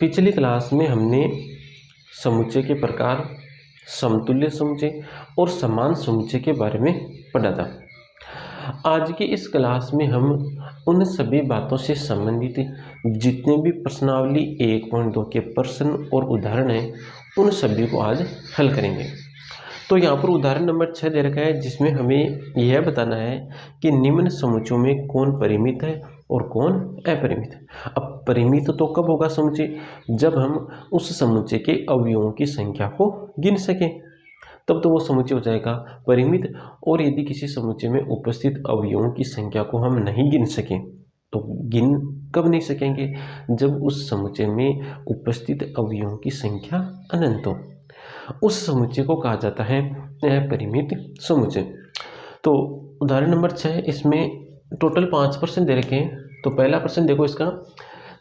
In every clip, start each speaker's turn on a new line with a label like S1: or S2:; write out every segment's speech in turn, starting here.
S1: पिछली क्लास में हमने समुच्चय के प्रकार, समतुल्य समुच्चय और समान समुच्चय के बारे में पढ़ा था। आज की इस क्लास में हम उन सभी बातों से संबंधित जितने भी प्रश्नावली 1.2 के प्रश्न और उदाहरण हैं उन सभी को आज हल करेंगे। तो यहाँ पर उदाहरण नंबर 6 दे रखा है, जिसमें हमें यह बताना है कि निम्न समुच्चयों में कौन परिमित है और कौन अपरिमित है। अब परिमित तो कब होगा समुच्चय, जब हम उस समुच्चय के अवयवों की संख्या को गिन सकें, तब तो वो समुच्चय हो जाएगा परिमित। और यदि किसी समुच्चय में उपस्थित अवयवों की संख्या को हम नहीं गिन सकें, तो गिन कब नहीं सकेंगे, जब उस समुच्चय में उपस्थित अवयवों की संख्या अनंत हो। उस समुच्चय को कहा जाता है अपरिमित समुच्चय। तो उदाहरण नंबर 6, इसमें टोटल 5 प्रश्न दे रखे हैं। तो पहला प्रश्न देखो इसका,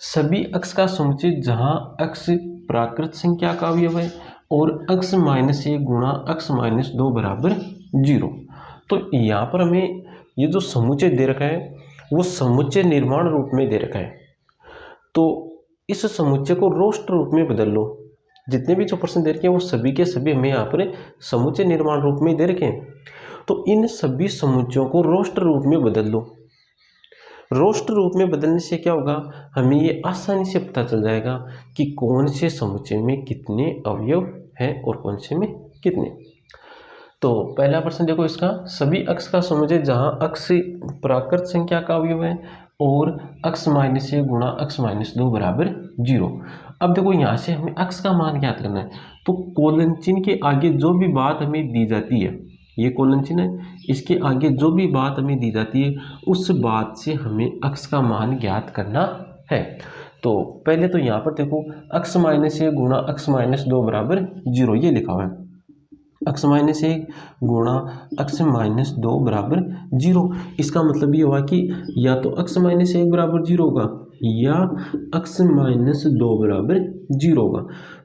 S1: सभी अक्ष का समुच्चय जहां अक्ष प्राकृत संख्या का अवयव है और अक्ष -1 गुणा अक्ष -2 बराबर 0। तो यहाँ पर हमें ये जो समुच्चय दे रखा है वो समुच्चय निर्माण रूप में दे रखा है। तो इस समुच्चय को रोस्टर रूप में बदल लो। जितने भी जो प्रश्न दे रखे हैं वो सभी के सभी हमें यहाँ पर समुच्चय निर्माण रूप में दे रखे हैं। तो इन सभी समुच्चयों को रोस्टर रूप में बदल लो। रोस्टर रूप में बदलने से क्या होगा, हमें ये आसानी से पता चल जाएगा कि कौन से समुच्चय में कितने अवयव हैं और कौन से में कितने। तो पहला प्रश्न देखो इसका, सभी अक्ष का समुच्चय जहां अक्ष प्राकृत संख्या का अवयव है और अक्ष -1 गुणा अक्ष -2 बराबर 0। अब देखो यहाँ से हमें अक्ष का मान ज्ञात करना है। तो कोलन चिन्ह के आगे जो भी बात हमें दी जाती है, ये कोलन चिन्ह है, इसके आगे जो भी बात हमें दी जाती है उस बात से हमें अक्ष का मान ज्ञात करना है। तो पहले तो यहाँ पर देखो अक्ष -1 गुणा अक्ष -2 बराबर 0 ये लिखा हुआ है। अक्ष -1 गुणा अक्ष -2 बराबर 0। इसका मतलब ये हुआ कि या तो अक्ष -1 बराबर 0 होगा या अक्ष -2 बराबर 0 होगा।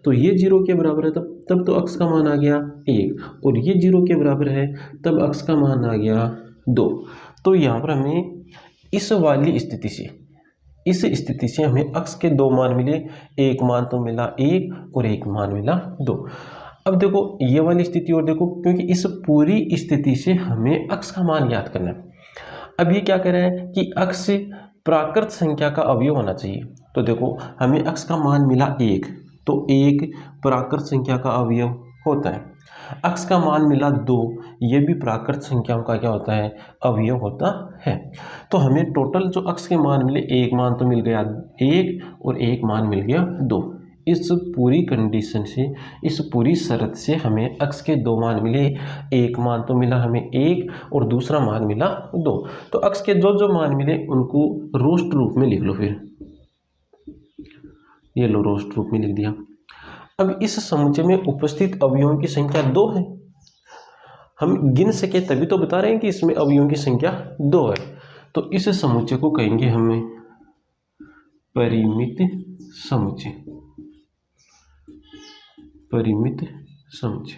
S1: तो ये 0 के बराबर है तब तो अक्ष का मान आ गया 1, और ये 0 के बराबर है तब अक्ष का मान आ गया 2। तो यहाँ पर हमें इस वाली स्थिति से हमें अक्ष के 2 मान मिले। एक मान तो मिला 1 और एक मान मिला 2। अब देखो ये वाली स्थिति और देखो, क्योंकि इस पूरी स्थिति से हमें अक्ष का मान ज्ञात करना है। अब ये क्या कह रहा है कि अक्ष प्राकृत संख्या का अवयव होना चाहिए। तो देखो हमें अक्ष का मान मिला 1, तो 1 प्राकृत संख्या का अवयव होता है। अक्ष का मान मिला 2, ये भी प्राकृत संख्याओं का क्या होता है, अवयव होता है। तो हमें टोटल जो अक्ष के मान मिले, एक मान तो मिल गया 1 और एक मान मिल गया 2। इस पूरी कंडीशन से, इस पूरी शर्त से हमें अक्ष के 2 मान मिले। एक मान तो मिला हमें 1 और दूसरा मान मिला 2। तो अक्ष के जो मान मिले उनको रोस्ट रूप में लिख लो। फिर ये लो रोस्ट रूप में लिख दिया। अब इस समुच्चय में उपस्थित अवयवों की संख्या 2 है। हम गिन सके तभी तो बता रहे हैं कि इसमें अवयवों की संख्या 2 है। तो इस समुच्चय को कहेंगे हमें परिमित समुच्चय। परिमित समुच्चय।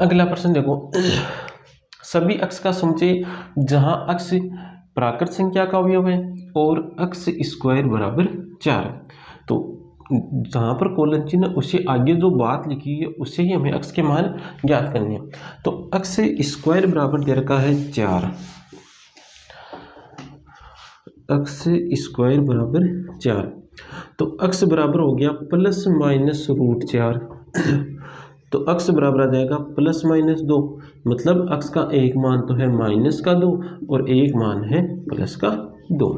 S1: अगला प्रश्न देखो, सभी अक्ष का समुच्चय जहां अक्ष प्राकृत संख्या का अवयव है और अक्ष स्क्वायर बराबर 4। तो जहां पर कोलन चिन्ह उससे आगे जो बात लिखी है उससे ही हमें अक्ष के मान ज्ञात करने हैं। तो अक्ष स्क्वायर बराबर दे रखा है 4। अक्ष स्क्वायर बराबर 4, तो अक्ष बराबर हो गया ±√4। तो अक्ष बराबर आ जाएगा ±2। मतलब अक्ष का एक मान तो है -2 और एक मान है +2।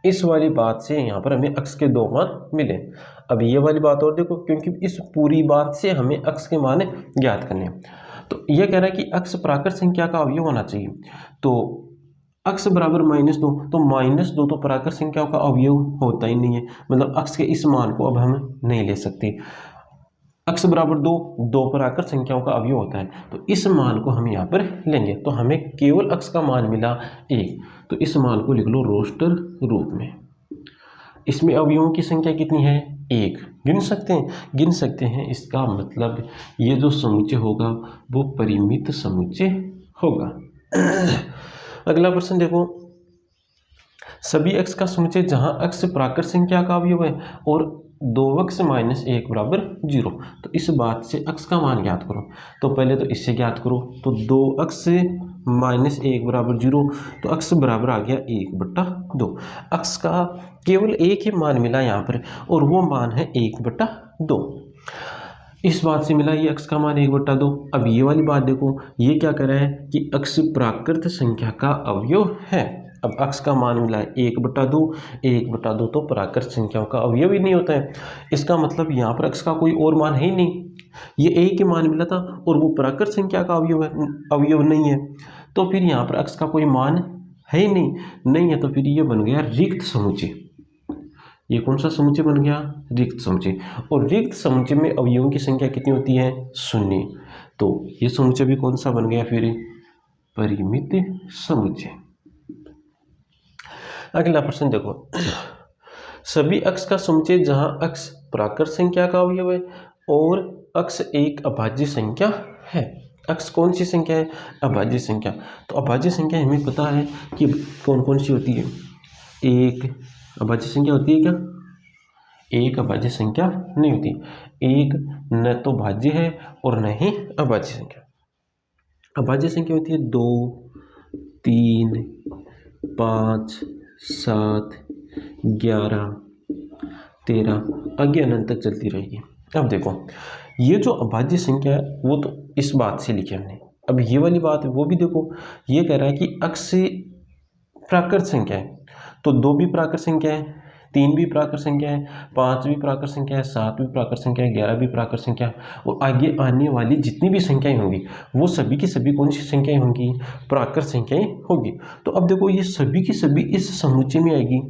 S1: इस वाली बात से यहाँ पर हमें अक्ष के 2 मान मिले। अब ये वाली बात और देखो, क्योंकि इस पूरी बात से हमें अक्ष के मान ज्ञात करने हैं। तो यह कह रहा है कि अक्ष प्राकृत संख्या का अवयव होना चाहिए। तो अक्ष बराबर -2, तो -2 तो प्राकृत संख्याओं का अवयव होता ही नहीं है। मतलब अक्ष के इस मान को अब हम नहीं ले सकते। अक्ष बराबर 2 प्राकृत संख्याओं का अवयव होता है, तो इस मान को हम यहाँ पर लेंगे। तो हमें केवल अक्ष का मान मिला 1, तो इस मान को लिख लो रोस्टर रूप में। इसमें अवयवों की संख्या कितनी है, 1। गिन सकते हैं। इसका मतलब ये जो समुच्चय होगा वो परिमित समुच्चय होगा। अगला प्रश्न देखो, सभी x का समुच्चय जहां x प्राकृत संख्या का अवयव है और 2x माइनस 1 बराबर 0। तो इस बात से x का मान ज्ञात करो। तो पहले तो इससे ज्ञात करो, तो 2x माइनस 1 बराबर 0, तो x बराबर आ गया 1/2। x का केवल एक ही मान मिला यहाँ पर और वो मान है 1/2। इस बात से मिला ये x का मान 1/2। अब ये वाली बात देखो, ये क्या कर रहा है कि x प्राकृत संख्या का अवयव है। अब x का मान मिला है 1/2, 1/2 तो प्राकृत संख्याओं का अवयव ही नहीं होता है। इसका मतलब यहाँ पर x का कोई और मान है ही नहीं, ये एक ही मान मिला था और वो प्राकृत संख्या का अवयव नहीं है। तो फिर यहाँ पर x का कोई मान है ही नहीं है, तो फिर ये बन गया रिक्त समुच्चय। ये कौन सा समुच्चय बन गया? रिक्त समुच्चय। और रिक्त समुच्चय में अवयवों की संख्या कितनी होती है? 0। तो ये समुच्चय भी कौन सा बन गया फिर? परिमित समुच्चय। अगला प्रश्न देखो, सभी x का समुच्चय जहां x प्राकृत संख्या का अवयव है और x एक अभाज्य संख्या है। x कौन सी संख्या है? अभाज्य संख्या। तो अभाज्य संख्या हमें पता है कि कौन कौन सी होती है। एक अभाज्य संख्या होती है क्या? एक अभाज्य संख्या नहीं होती। एक न तो भाज्य है और न ही अभाज्य संख्या। अभाज्य संख्या होती है 2, 3, 5, 7, 11, 13, आगे अनंत तक चलती रहेगी। अब देखो, ये जो अभाज्य संख्या है वो तो इस बात से लिखी हमने। अब ये वाली बात है वो भी देखो, ये कह रहा है कि x प्राकृत संख्या है, तो 2 भी प्राकृत संख्या है, 3 भी प्राकृत संख्या है, 5 भी प्राकृत संख्या है, 7 भी प्राकृत संख्या है, 11 भी प्राकृत संख्या है, और आगे आने वाली जितनी भी संख्याएं होंगी वो सभी की सभी कौन सी संख्याएं होंगी? प्राकृत संख्याएं होगी। तो अब देखो, ये सभी की सभी इस समुच्चय में आएगी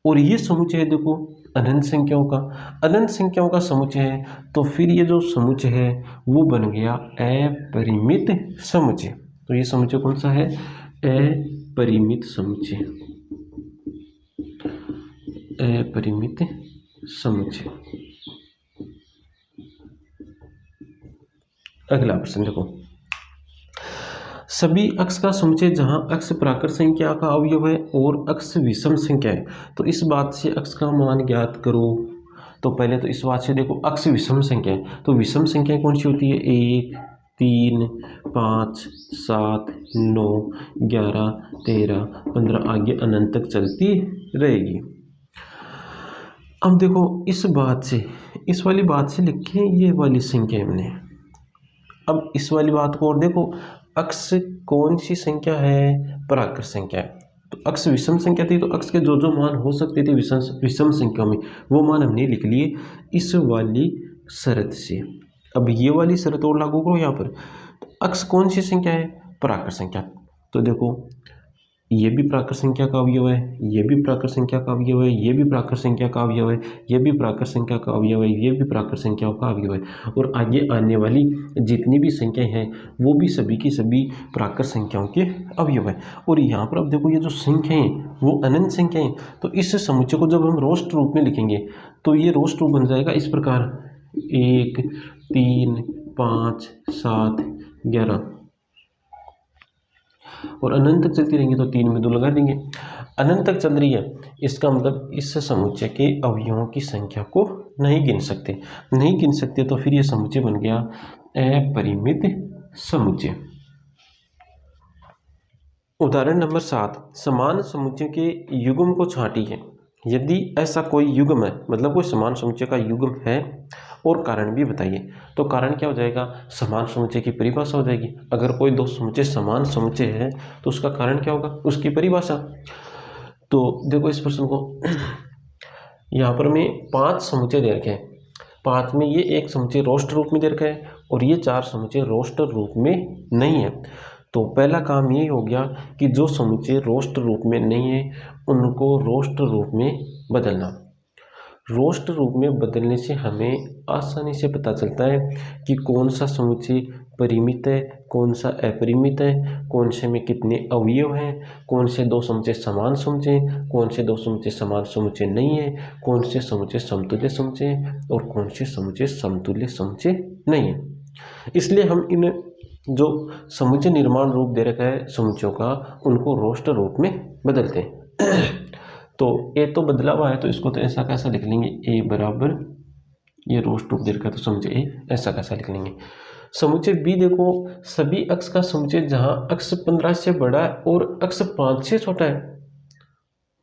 S1: और ये समुच्चय है देखो अनंत संख्याओं का, अनंत संख्याओं का समुच्चय है। तो फिर ये जो समुच्चय है वो बन गया अपरिमित समुच्चय। तो ये समुच्चय कौन सा है? अपरिमित समुच्चय। अपरिमित समुच्चय। अगला प्रश्न देखो, सभी x का समुच्चय जहां x प्राकृत संख्या का अवयव है और x विषम संख्या है। तो इस बात से x का मान ज्ञात करो। तो पहले तो इस बात से देखो, x विषम संख्या है, तो विषम संख्या कौन सी होती है? 1, 3, 5, 7, 9, 11, 13, 15, आगे अनंत तक चलती रहेगी। अब देखो, इस बात से, इस वाली बात से लिखे ये वाली संख्या हमने। अब इस वाली बात को और देखो, x कौन सी संख्या है? प्राकृत संख्या है। तो x विषम संख्या थी, तो x के जो जो मान हो सकते थे विषम संख्या में वो मान हमने लिख लिए इस वाली शर्त से। अब ये वाली शर्त और लागू करो यहाँ पर। तो x कौन सी संख्या है? प्राकृत संख्या। तो देखो, ये भी प्राकृत संख्या का अवयव है, ये भी प्राकृत संख्या का अवयव है, ये भी प्राकृत संख्या का अवयव है, ये भी प्राकृत संख्या का अवयव है, ये भी प्राकृत संख्याओं का अवयव है, और आगे आने वाली जितनी भी संख्याएं हैं वो भी सभी की सभी प्राकृत संख्याओं के अवयव है। और यहाँ पर अब देखो, ये जो संख्याएं वो अनंत संख्याएं, तो इस समुच्चय को जब हम रोस्ट रूप में लिखेंगे तो ये रोस्ट रूप बन जाएगा इस प्रकार: 1, 3, 5, 7, 11, और अनंत तक चलती रहेंगी तो 3 में 2 लगा देंगे। अनंत तक चल रही है, इसका मतलब इस समुच्चय के अवयवों की संख्या को नहीं गिन सकते, तो फिर ये समुच्चय बन गया अपरिमित समुच्चय। उदाहरण नंबर 7, समान समुच्चय के युग्म को छांटिए। यदि ऐसा कोई युग्म है, मतलब कोई समान समुच्चय का युग्म है और कारण भी बताइए। तो कारण क्या हो जाएगा? समान समुच्चय की परिभाषा हो जाएगी। अगर कोई दो समुच्चय समान समुच्चय है तो उसका कारण क्या होगा? उसकी परिभाषा। तो देखो इस प्रश्न को, यहाँ पर मैं 5 समुच्चय दे रखे हैं, 5 में ये एक समुच्चय रोस्टर रूप में दे रखा है और ये 4 समुच्चय रोस्टर रूप में नहीं है। तो पहला काम ये हो गया कि जो समुच्चय रोस्ट रूप में नहीं है उनको रोस्ट रूप में बदलना। रोस्ट रूप में बदलने से हमें आसानी से पता चलता है कि कौन सा समुच्चय परिमित है, कौन सा अपरिमित है, कौन से में कितने अवयव हैं, कौन से दो समुच्चय समान समुच्चय, कौन से दो समुच्चय समान समुच्चय नहीं है, कौन से समुच्चय समतुल्य समुच्चय और कौन से समुच्चय समतुल्य समुच्चय नहीं है। इसलिए हम इन जो समुच्चय निर्माण रूप दे रखा है समुच्चयों का, उनको रोस्ट रूप में बदलते हैं। तो ए तो बदला हुआ है, तो इसको तो ऐसा कैसा लिख लेंगे, ए बराबर, ये रोज टू दे रखा है तो समुच्चय ए ऐसा कैसा लिख लेंगे। समुच्चय बी देखो, सभी अक्ष का समुच्चय जहां अक्ष 15 से बड़ा है और अक्ष 5 से छोटा है।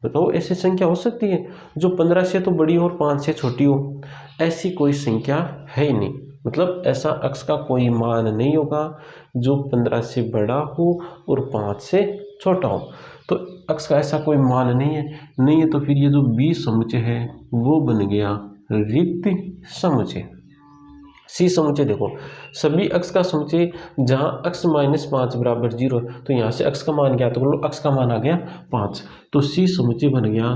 S1: बताओ ऐसी संख्या हो सकती है जो 15 से तो बड़ी हो और 5 से छोटी हो? ऐसी कोई संख्या है ही नहीं। मतलब ऐसा अक्ष का कोई मान नहीं होगा जो 15 से बड़ा हो और 5 से छोटा हो। तो अक्ष का ऐसा कोई मान नहीं है तो फिर ये जो बी समुच्चय है वो बन गया रिक्त समुच्चय। सी समुच्चय देखो, सभी अक्ष का समुच्चय जहां अक्ष -5 बराबर 0, तो यहाँ से अक्ष का मान ज्ञात कर लो, अक्ष का मान आ गया 5, तो सी समुच्चय बन गया,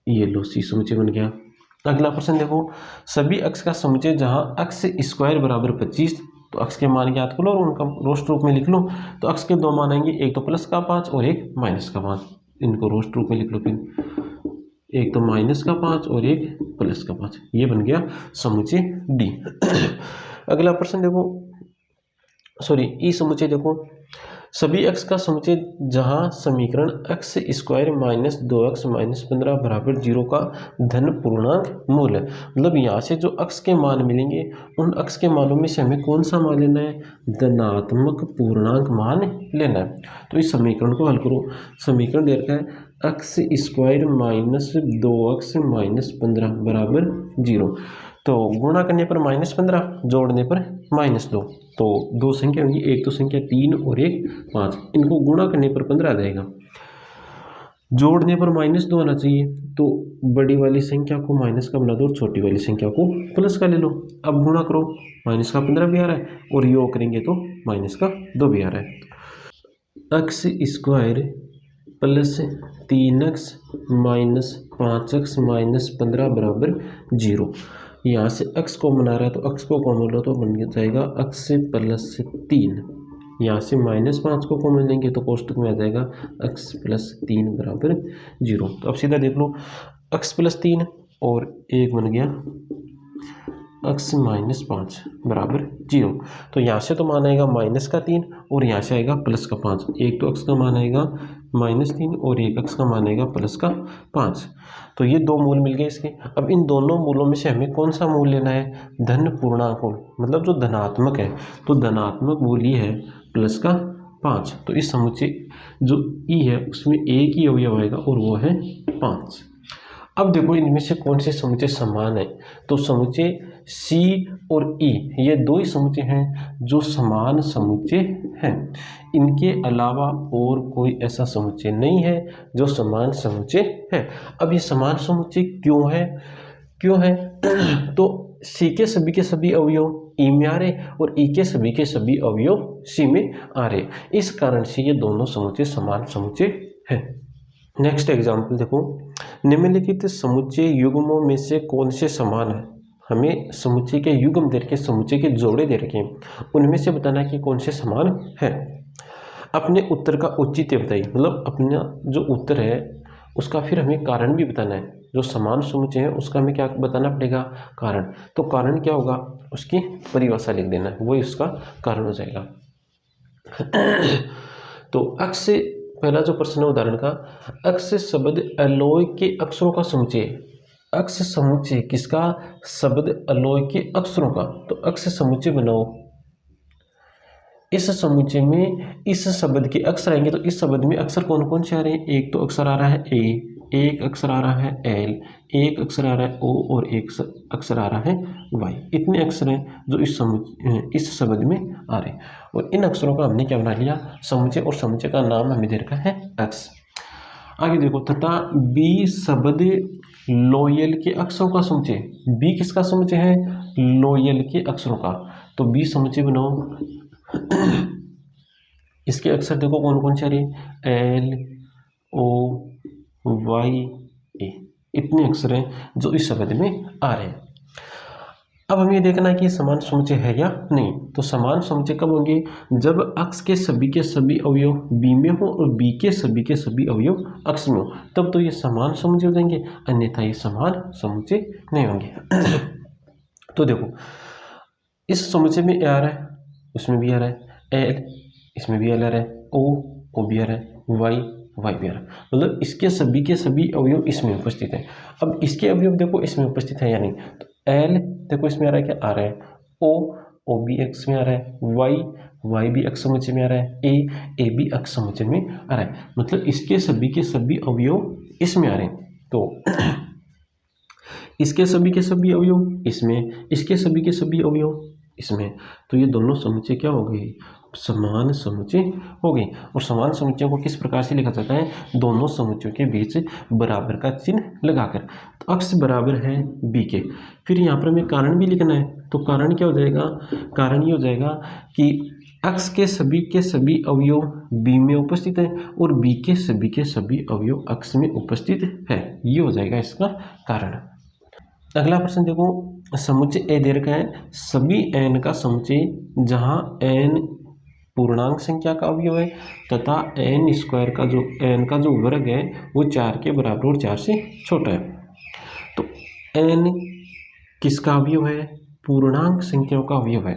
S1: ये लो सी समुच्चय बन गया। अगला प्रश्न देखो, सभी अक्ष का समुच्चय जहां अक्ष स्क्वायर बराबर 25, तो अक्ष के मान ज्ञात कर लो और उनका रोस्ट रूप में लिख लो। तो अक्ष के दो मान आएंगे, एक तो प्लस का 5 और एक माइनस का 5, इनको रोस्ट रूप में लिख लो। फिर एक तो माइनस का 5 और एक प्लस का 5, ये बन गया समुच्चय डी। अगला प्रश्न देखो, ई समुच्चय देखो, सभी अक्ष का समुच्चय जहां समीकरण अक्ष स्क्वायर -2x -15 बराबर 0 का धन पूर्णांक मूल है। मतलब यहाँ से जो अक्ष के मान मिलेंगे उन अक्ष के मानों में से हमें कौन सा मान लेना है, धनात्मक पूर्णांक मान लेना है। तो इस समीकरण को हल करो। समीकरण दे रखा है अक्ष स्क्वायर -2x -15 बराबर 0, तो गुणा करने पर -15, जोड़ने पर -2, तो दो संख्या होंगी, एक तो संख्या 3 और एक 5, इनको गुणा करने पर 15 आ जाएगा, जोड़ने पर -2 आना चाहिए। तो बड़ी वाली संख्या को माइनस का बना दो और छोटी वाली संख्या को प्लस का ले लो। अब गुणा करो, माइनस का 15 भी आ रहा है और योग करेंगे तो माइनस का 2 भी आ रहा है। अक्ष स्क्वायर प्लस 3x -5x -15 बराबर 0। यहाँ से x को मना रहा है तो x को कॉमन लो तो बन जाएगा x प्लस 3। यहाँ से -5 को कॉमन लेंगे तो कोष्टक में आ जाएगा x प्लस 3 बराबर 0। तो अब सीधा देख लो, x प्लस 3 और एक बन गया x -5 बराबर 0। तो यहाँ से तो मान आएगा -3 और यहाँ से आएगा +5। एक तो x का मान आएगा -3 और एक x का मान आएगा +5। तो ये दो मूल मिल गए इसके। अब इन दोनों मूलों में से हमें कौन सा मूल लेना है, धन पूर्णांक मूल, मतलब जो धनात्मक है। तो धनात्मक मूल ये है +5। तो इस समुच्चय जो ई है उसमें एक ही अवयव आएगा और वो है 5। अब देखो इनमें से कौन से समुच्चय समान है। तो समुच्चय सी और ई ये दो ही समुच्चय हैं जो समान समुच्चय हैं। इनके अलावा और कोई ऐसा समुच्चय नहीं है जो समान समुच्चय है। अब ये समान समुच्चय क्यों है तो सी के सभी अवयव ई में आ रहे और ई के सभी अवयव सी में आ रहे, इस कारण से ये दोनों समुच्चय समान समुच्चय है। नेक्स्ट एग्जाम्पल देखो, निम्नलिखित समुच्चय युग्मों में से कौन से समान है। हमें समुच्चय के युग्म दे रखे, समुच्चय के जोड़े दे रखे, उनमें से बताना कि कौन से समान है। अपने उत्तर का औचित्य बताइए, मतलब अपना जो उत्तर है उसका फिर हमें कारण भी बताना है। जो समान समुच्चय है उसका हमें क्या बताना पड़ेगा, कारण। तो कारण क्या होगा, उसकी परिभाषा लिख देना है, वही उसका कारण हो जाएगा। तो अक्ष पहला जो प्रश्न है उदाहरण का, अक्ष शब्द अलोय के अक्षरों का समुच्चय। अक्ष समुच्चय किसका, शब्द अलोय के अक्षरों का। तो अक्ष समुच्चय बनाओ, इस समुच्चय में इस शब्द के अक्षर आएंगे। तो इस शब्द में अक्षर कौन कौन से आ रहे हैं, एक तो अक्षर आ रहा है ए, एक अक्षर आ रहा है एल, एक अक्षर आ रहा है ओ और एक अक्षर आ रहा है वाई। इतने अक्षर हैं जो इस शब्द में आ रहे हैं और इन अक्षरों का हमने क्या बना लिया, समुच्चय, और समुच्चय का नाम हमें दे रखा है अक्ष। आगे देखो, तथा बी शब्द लोयल के अक्षरों का समुच्चय। बी किसका समुच्चय है, लोयल के अक्षरों का। तो बी समुच्चय बनाओ, इसके अक्षर देखो कौन कौन से आ रहे, एल ओ वाई ए, इतने अक्षर हैं जो इस शब्द में आ रहे हैं। अब हमें ये देखना है कि समान समुच्चय है या नहीं। तो समान समुच्चय कब होंगे, जब अक्ष के सभी अवयव बी में हो और बी के सभी अवयव अक्ष में हो, तब तो ये समान समुच्चय हो जाएंगे, अन्यथा ये समान समुच्चय नहीं होंगे। तो देखो इस समुच्चय में ए आ रहा है, उसमें भी आ रहा है, एल इसमें भी आ रहा है, ओ भी आ रहा है, वाई वाई भी आ रहा है, मतलब इसके सभी के सभी अवयव इसमें उपस्थित हैं। अब इसके अवयव देखो इसमें उपस्थित है या नहीं, तो एल देखो इसमें आ रहा है, क्या आ रहा है, ओ भी एक्स में आ रहा है, वाई भी अक्ष समुच्चय में आ रहा है, ए भी अक्ष समुच्चय में आ रहा है, मतलब इसके सभी के सभी अवयव इसमें आ रहे हैं। तो इसके सभी के सभी अवयव इसमें, इसके सभी के सभी अवयव इसमें, तो ये दोनों समुच्चय क्या हो गए, समान समुच्चय हो गए। और समान समुच्चयों को किस प्रकार से लिखा जाता है, दोनों समुच्चयों के बीच बराबर का चिन्ह लगाकर। तो अक्ष बराबर है बी के, फिर यहाँ पर हमें कारण भी लिखना है, तो कारण क्या हो जाएगा, कारण ये हो जाएगा कि अक्ष के सभी अवयव बी में उपस्थित है और बी के सभी अवयव अक्ष में उपस्थित है, ये हो जाएगा इसका कारण। अगला प्रश्न देखो, समुच्चय ए दे रखा है, सभी एन का समुच्चय जहां एन पूर्णांक संख्या का अवयव है तथा एन स्क्वायर का जो एन का जो वर्ग है वो 4 के बराबर और 4 से छोटा है। तो एन किसका अवयव है, पूर्णांक संख्याओं का अवयव है।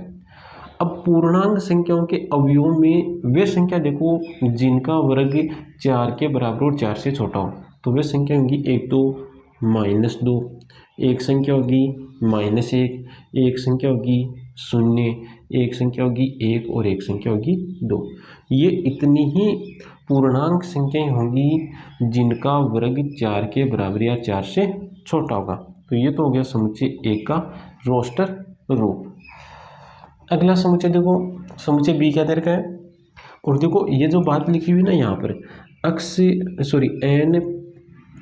S1: अब पूर्णांक संख्याओं के अवयवों में वे संख्या देखो जिनका वर्ग 4 के बराबर और 4 से छोटा हो, तो वे संख्या होंगी 1 2 -2, एक संख्या होगी -1, एक संख्या होगी 0, एक संख्या होगी 1 और एक संख्या होगी 2। ये इतनी ही पूर्णांक संख्याएं होंगी जिनका वर्ग 4 के बराबर या 4 से छोटा होगा। तो ये तो हो गया समुच्चय ए का रोस्टर रूप। अगला समुच्चय देखो, समुच्चय बी क्या दे रखा है, और देखो ये जो बात लिखी हुई ना यहाँ पर एन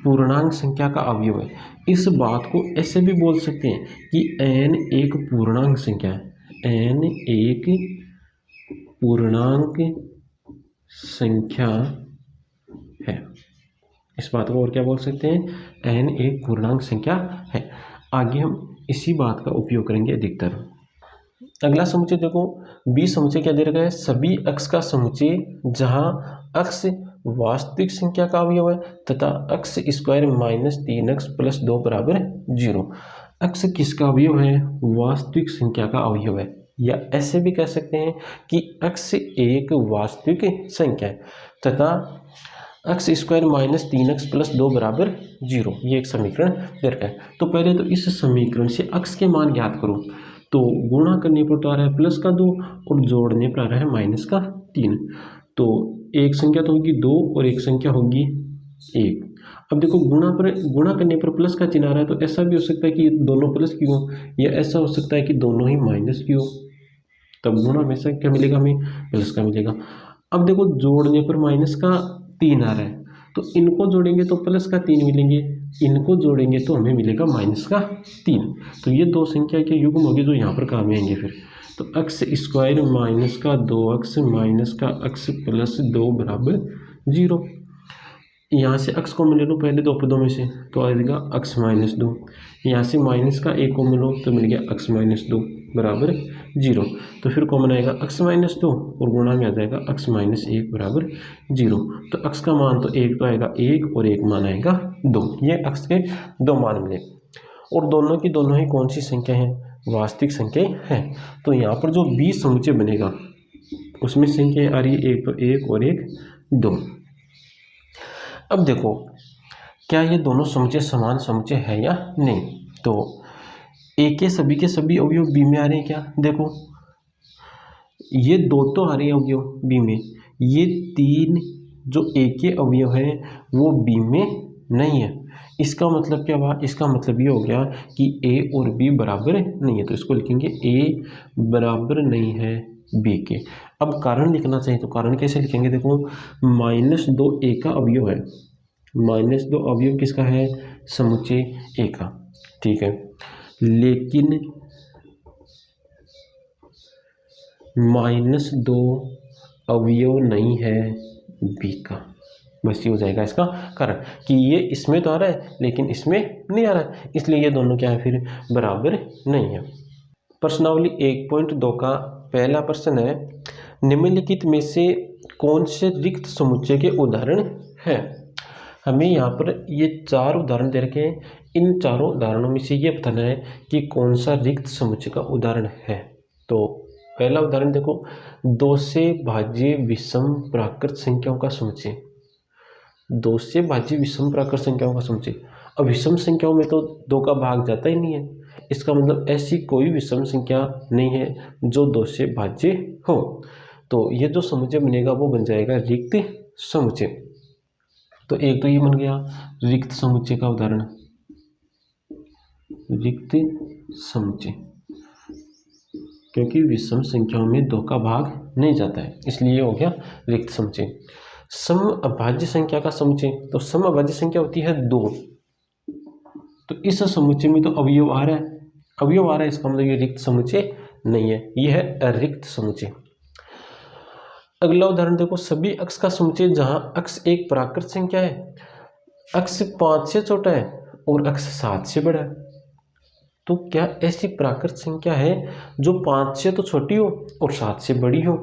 S1: पूर्णांक संख्या का अवयव है, इस बात को ऐसे भी बोल सकते हैं कि एन एक पूर्णांक संख्या है, एन एक पूर्णांक संख्या है। इस बात को और क्या बोल सकते हैं, एन एक पूर्णांक संख्या है। आगे हम इसी बात का उपयोग करेंगे अधिकतर। अगला समुच्चय देखो, बी समुच्चय क्या दे रखा है, सभी अक्ष का समुच्चय जहां अक्ष वास्तविक संख्या का अवयव है तथा अक्ष स्क्वायर -3x + 2 बराबर 0। अक्ष किसका अवयव है, वास्तविक संख्या का अवयव है, या ऐसे भी कह सकते हैं कि अक्ष एक वास्तविक संख्या है तथा अक्ष स्क्वायर -3x + 2 बराबर 0, ये एक समीकरण दे रखा है। तो पहले तो इस समीकरण से अक्ष के मान ज्ञात करो, तो गुणा करने पर तो आ रहा है +2 और जोड़ने पर आ रहा है -3, तो एक संख्या तो होगी 2 और एक संख्या होगी 1। अब देखो गुणा करने पर प्लस का चिन्ह आ रहा है, तो ऐसा भी हो सकता है कि दोनों प्लस की हो, या ऐसा हो सकता है कि दोनों ही माइनस की हो, तब गुणा हमेशा क्या मिलेगा, हमें प्लस का मिलेगा। अब देखो जोड़ने पर -3 आ रहा है, तो इनको जोड़ेंगे तो +3 मिलेंगे, इनको जोड़ेंगे तो हमें मिलेगा -3। तो ये दो संख्या के युग्म होगी जो यहाँ पर काम में आएंगे। फिर तो अक्ष स्क्वायर -2x बराबर 0। यहाँ से अक्ष को मिले लो पहले दो पदों में से, तो आएगा अक्ष -2, यहाँ से -1 को मिलो तो मिल गया अक्ष -2 बराबर 0। तो फिर कॉमन आएगा अक्ष -2 और गुणा में आ जाएगा अक्ष -1 बराबर 0। तो अक्ष का मान तो एक तो आएगा 1 और एक मान आएगा 2, ये अक्ष के दो मान मिले। और दोनों की दोनों ही कौन सी संख्या है, वास्तविक संख्या है। तो यहाँ पर जो बी समुच्चय बनेगा उसमें संख्या आ रही है एक तो 1 और एक 2। अब देखो क्या ये दोनों समुच्चय समान समुच्चय है या नहीं, तो ए के सभी अवयव बी में आ रहे हैं क्या, देखो ये 2 तो आ रहे हैं अवयव बी में, ये 3 जो ए के अवयव है वो बी में नहीं है। इसका मतलब क्या हुआ, इसका मतलब ये हो गया कि ए और बी बराबर नहीं है, तो इसको लिखेंगे ए बराबर नहीं है बी के। अब कारण लिखना चाहिए, तो कारण कैसे लिखेंगे, देखो -2 ए का अवयव है, -2 अवयव किसका है, समुच्चय ए का, ठीक है, लेकिन -2 अवयव नहीं है बी का। बस ये हो जाएगा इसका कारण कि ये इसमें तो आ रहा है लेकिन इसमें नहीं आ रहा है, इसलिए ये दोनों क्या है फिर बराबर नहीं है। प्रश्नावली 1.2 का पहला प्रश्न है, निम्नलिखित में से कौन से रिक्त समुच्चय के उदाहरण हैं। हमें यहाँ पर ये 4 उदाहरण दे रखे हैं, इन चारों उदाहरणों में से ये बताना है कि कौन सा रिक्त समुच्चय का उदाहरण है। तो पहला उदाहरण देखो, 2 से भाज्य विषम प्राकृत संख्याओं का समुच्चय। 2 से भाज्य विषम प्राकृत संख्याओं का समुच्चय। अब विषम संख्याओं में तो 2 का भाग जाता ही नहीं है, इसका मतलब ऐसी कोई विषम संख्या नहीं है जो 2 से भाज्य हो। तो ये जो समुच्चय बनेगा वो बन जाएगा रिक्त समुच्चय। तो एक तो ये बन गया रिक्त समुच्चय का उदाहरण, रिक्त समुच्चय, क्योंकि विषम संख्याओं में 2 का भाग नहीं जाता है, इसलिए हो गया रिक्त समुच्चय। समअभाज्य संख्या का समुच्चय, तो समअभाज्य संख्या होती है 2, तो इस समुच्चय में तो अवयव आ रहा है, अवयव आ रहा है, इसका मतलब ये रिक्त समुच्चय नहीं है, यह है अरिक्त समुच्चय। अगला उदाहरण देखो, सभी अक्ष का समुच्चय जहां अक्ष एक प्राकृत संख्या है, अक्ष 5 से छोटा है और अक्ष 7 से बड़ा है। तो क्या ऐसी प्राकृत संख्या है जो 5 से तो छोटी हो और 7 से बड़ी हो?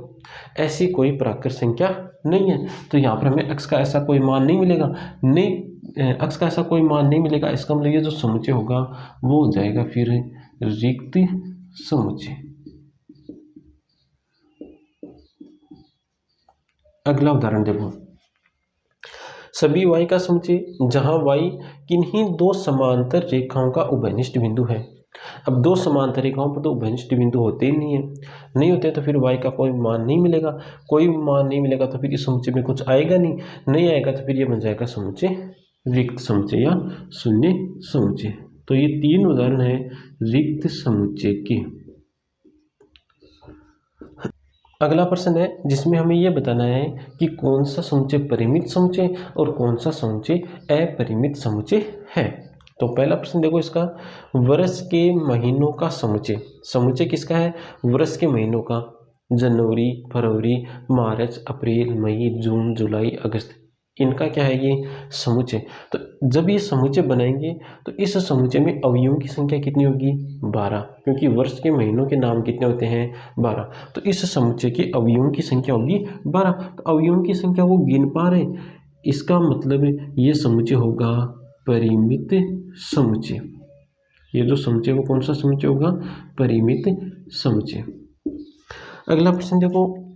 S1: ऐसी कोई प्राकृत संख्या नहीं है। तो यहाँ पर हमें अक्ष का ऐसा कोई मान नहीं मिलेगा, अक्ष का ऐसा कोई मान नहीं मिलेगा, इसका मतलब ये जो समुच्चय होगा वो हो जाएगा फिर रिक्त समुच्चय। अगला उदाहरण देखो, सभी y का समुच्चय जहां y किन्हीं 2 समांतर रेखाओं का उभयनिष्ठ बिंदु है। अब 2 समांतर रेखाओं पर तो उभयनिष्ठ बिंदु होते ही नहीं होते, तो फिर y का कोई मान नहीं मिलेगा, कोई मान नहीं मिलेगा तो फिर इस समुच्चय में कुछ आएगा नहीं आएगा, तो फिर ये बन जाएगा समुच्चय रिक्त समुच्चय या शून्य समुच्चय। तो ये 3 उदाहरण है रिक्त समुच्चय के। अगला प्रश्न है जिसमें हमें यह बताना है कि कौन सा समुच्चय परिमित समुच्चय और कौन सा समुच्चय अपरिमित समुच्चय है। तो पहला प्रश्न देखो इसका, वर्ष के महीनों का समुच्चय, समुच्चय किसका है? वर्ष के महीनों का, जनवरी, फरवरी, मार्च, अप्रैल, मई, जून, जुलाई, अगस्त, इनका क्या है ये समुच्चय। तो जब ये समुच्चय बनाएंगे तो इस समुच्चय में अवयवों की संख्या कितनी होगी? 12, क्योंकि वर्ष के महीनों के नाम कितने होते हैं? 12। तो इस समुच्चय के अवयवों की संख्या होगी 12। तो अवयवों की संख्या वो गिन पा रहे, इसका मतलब ये समुच्चय होगा परिमित समुच्चय। ये जो समुच्चय वो कौन सा समुच्चय होगा? परिमित समुच्चय। अगला प्रश्न देखो,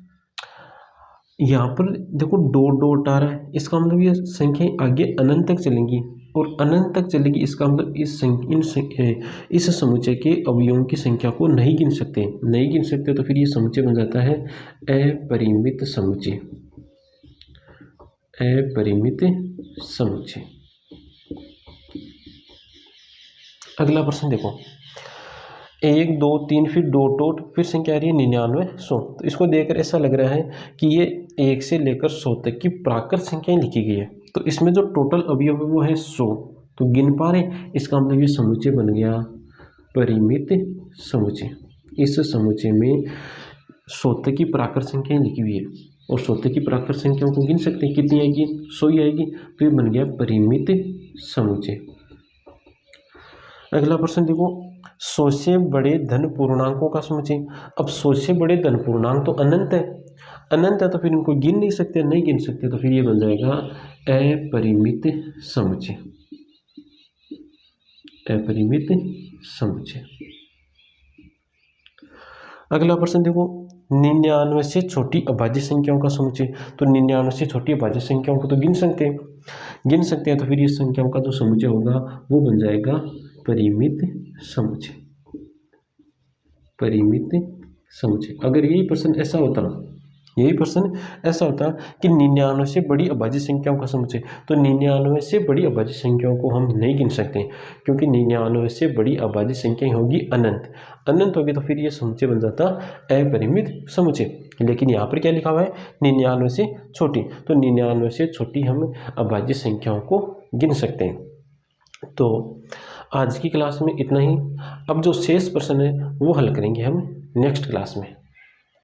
S1: यहाँ पर देखो डॉट डॉट आ रहा है, इसका मतलब ये संख्याएं आगे अनंत तक चलेंगी और अनंत तक चलेगी, इसका मतलब इस समुच्चय के अवयवों की संख्या को नहीं गिन सकते, तो फिर ये समुच्चय बन जाता है अपरिमित समुच्चय, अपरिमित समुच्चय। अगला प्रश्न देखो, 1, 2, 3 फिर डॉट डॉट फिर संख्या आ रही है 99, 100। तो इसको देखकर ऐसा लग रहा है कि ये 1 से लेकर 100 तक की प्राकृत संख्याएं लिखी गई है। तो इसमें जो टोटल अवयव है वो है 100, तो गिन पा रहे, इसका मतलब ये समुच्चय बन गया परिमित समुच्चय। इस समुच्चय में 100 तक की प्राकृत संख्याएं लिखी हुई है और 100 तक की प्राकृत संख्याओं को गिन सकते हैं, कितनी आएगी? 100 ही आएगी, तो ये बन गया परिमित समुच्चय। अगला प्रश्न देखो, 100 से बड़े धन पूर्णांकों का समुच्चय। अब 100 से बड़े धन पूर्णांक तो अनंत है, तो फिर इनको गिन नहीं सकते, तो फिर ये बन जाएगा अपरिमित समुच्चय, अपरिमित समुच्चय। अगला प्रश्न देखो, 99 से छोटी अभाज्य संख्याओं का समुच्चय। तो 99 से छोटी अभाज्य संख्याओं को तो गिन सकते हैं, तो फिर ये संख्याओं का जो समुच्चय होगा वो बन जाएगा परिमित समुच्चय, परिमित समुच्चय। अगर यही प्रश्न ऐसा होता कि 99 से बड़ी अभाज्य संख्याओं का समुच्चय, तो 99 से बड़ी अभाज्य संख्याओं को हम नहीं गिन सकते, क्योंकि 99 से बड़ी अभाज्य संख्या होगी अनंत होगी, तो फिर ये समुच्चय बन जाता अपरिमित समुच्चय। लेकिन यहाँ पर क्या लिखा हुआ है? 99 से छोटी, तो 99 से छोटी हम अभाज्य संख्याओं को गिन सकते हैं। तो आज की क्लास में इतना ही। अब जो शेष प्रश्न है वो हल करेंगे हम नेक्स्ट क्लास में।